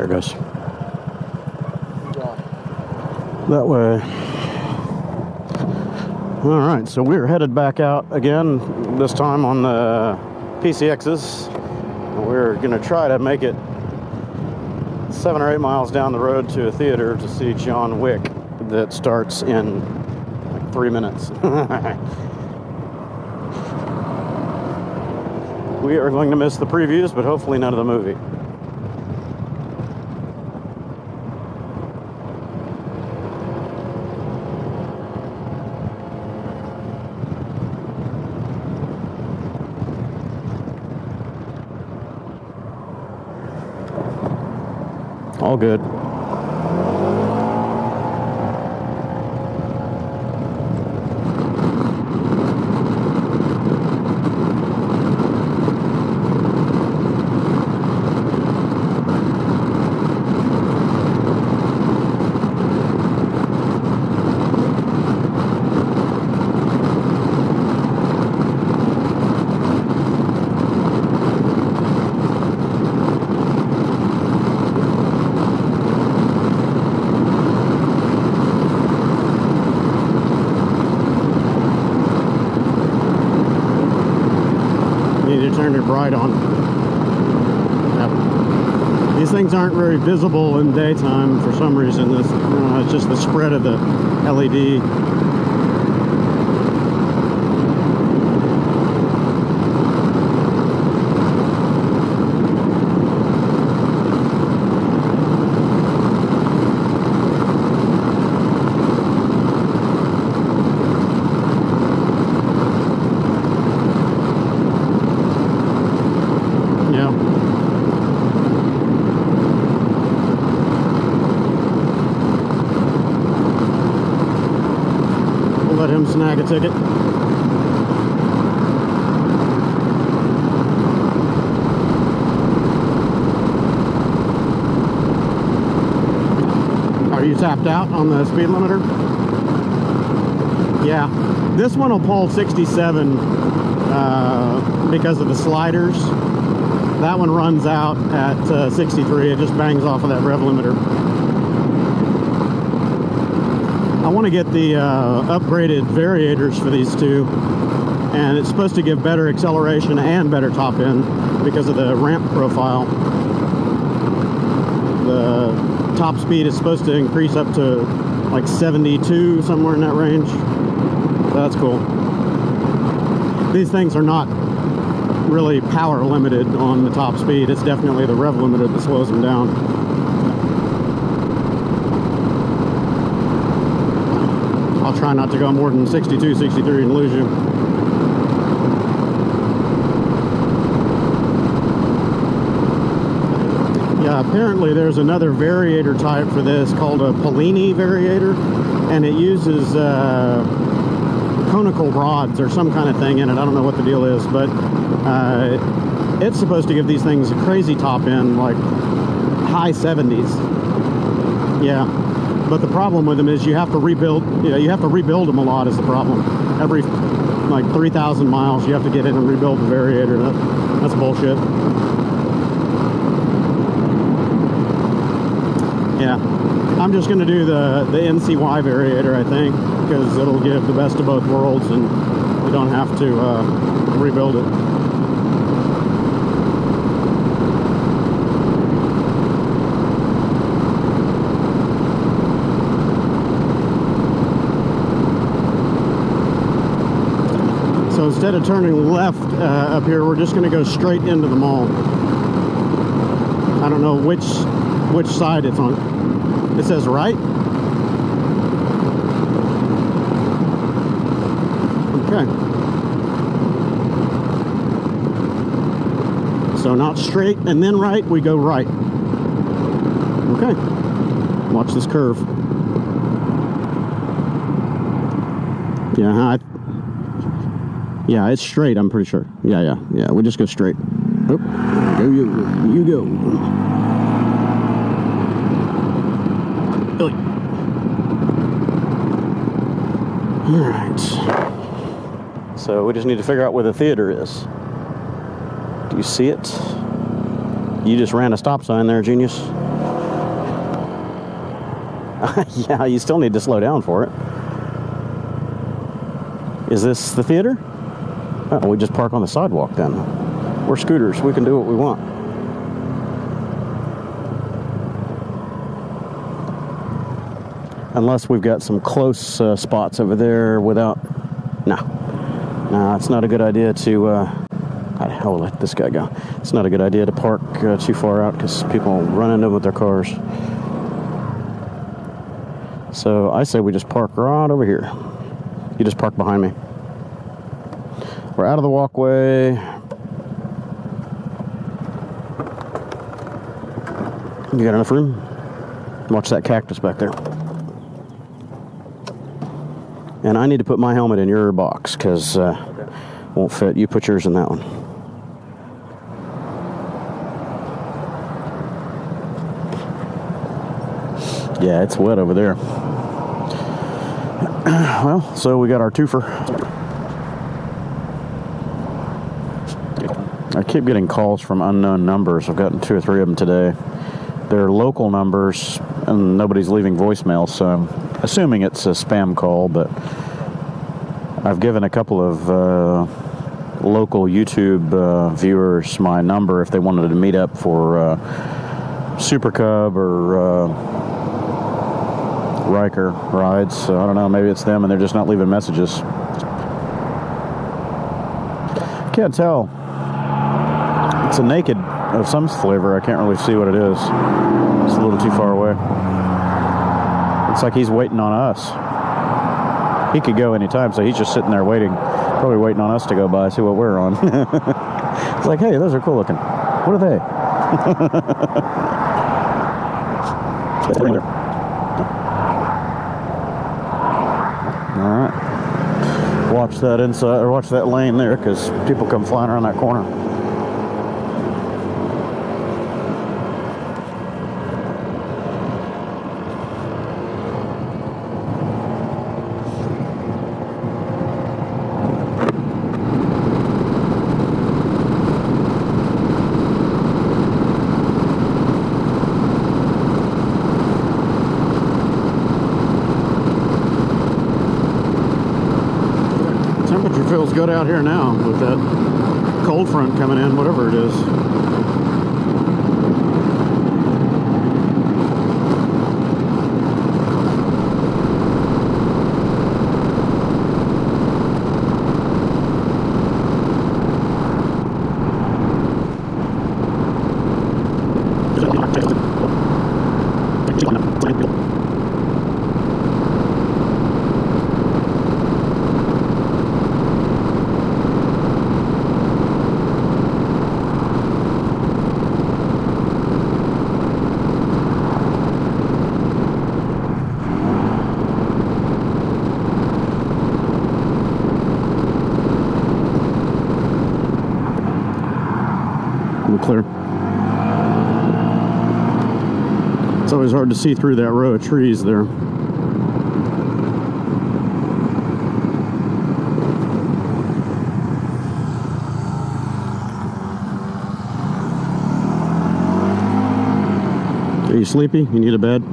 There it goes. That way. All right, so we're headed back out again, this time on the PCXs. We're gonna try to make it 7 or 8 miles down the road to a theater to see John Wick that starts in like 3 minutes. We are going to miss the previews, but hopefully none of the movie. All good. Turn your bright on. Yep. These things aren't very visible in daytime for some reason. It's just the spread of the LED. Let him snag a ticket. Are you tapped out on the speed limiter? Yeah, this one will pull 67 because of the sliders. That one runs out at 63. It just bangs off of that rev limiter. I want to get the upgraded variators for these two, and it's supposed to give better acceleration and better top end because of the ramp profile. The top speed is supposed to increase up to like 72, somewhere in that range. So that's cool. These things are not really power limited on the top speed. It's definitely the rev limiter that slows them down. I'll try not to go more than 62, 63 and lose you. Yeah, apparently there's another variator type for this called a Haulin variator, and it uses conical rods or some kind of thing in it. I don't know what the deal is, but it's supposed to give these things a crazy top end, like high 70s. Yeah. But the problem with them is you have to rebuild, you have to rebuild them a lot is the problem. Every like 3,000 miles you have to get in and rebuild the variator. That's bullshit. Yeah, I'm just gonna do the NCY variator, I think, because it'll give the best of both worlds and we don't have to rebuild it. So instead of turning left up here, we're just going to go straight into the mall. I don't know which side it's on. It says right. Okay. So not straight and then right, we go right. Okay. Watch this curve. Yeah, yeah, it's straight, I'm pretty sure. Yeah, we just go straight. Oh, go you go. All right. So we just need to figure out where the theater is. Do you see it? You just ran a stop sign there, genius. Yeah, you still need to slow down for it. Is this the theater? Oh, we just park on the sidewalk then. We're scooters. We can do what we want. Unless we've got some close spots over there without... No, it's not a good idea to... I'll let this guy go. It's not a good idea to park too far out because people run into them with their cars. So I say we just park right over here. You just park behind me. We're out of the walkway. You got enough room? Watch that cactus back there. And I need to put my helmet in your box because won't fit. You put yours in that one. Yeah, it's wet over there. Well, so we got our twofer. I keep getting calls from unknown numbers. I've gotten 2 or 3 of them today. They're local numbers, and nobody's leaving voicemail, so I'm assuming it's a spam call, but I've given a couple of local YouTube viewers my number if they wanted to meet up for Super Cub or Riker rides. So I don't know, maybe it's them and they're just not leaving messages. Can't tell. It's a naked of some flavor. I can't really see what it is. It's a little too far away. It's like he's waiting on us. He could go anytime, so he's just sitting there waiting, probably waiting on us to go by, see what we're on. It's like, hey, those are cool looking. What are they? All right. Watch that inside, or watch that lane there, because people come flying around that corner. Feels good out here now with that cold front coming in, whatever it is. Clear. It's always hard to see through that row of trees there. Are you sleepy? You need a bed?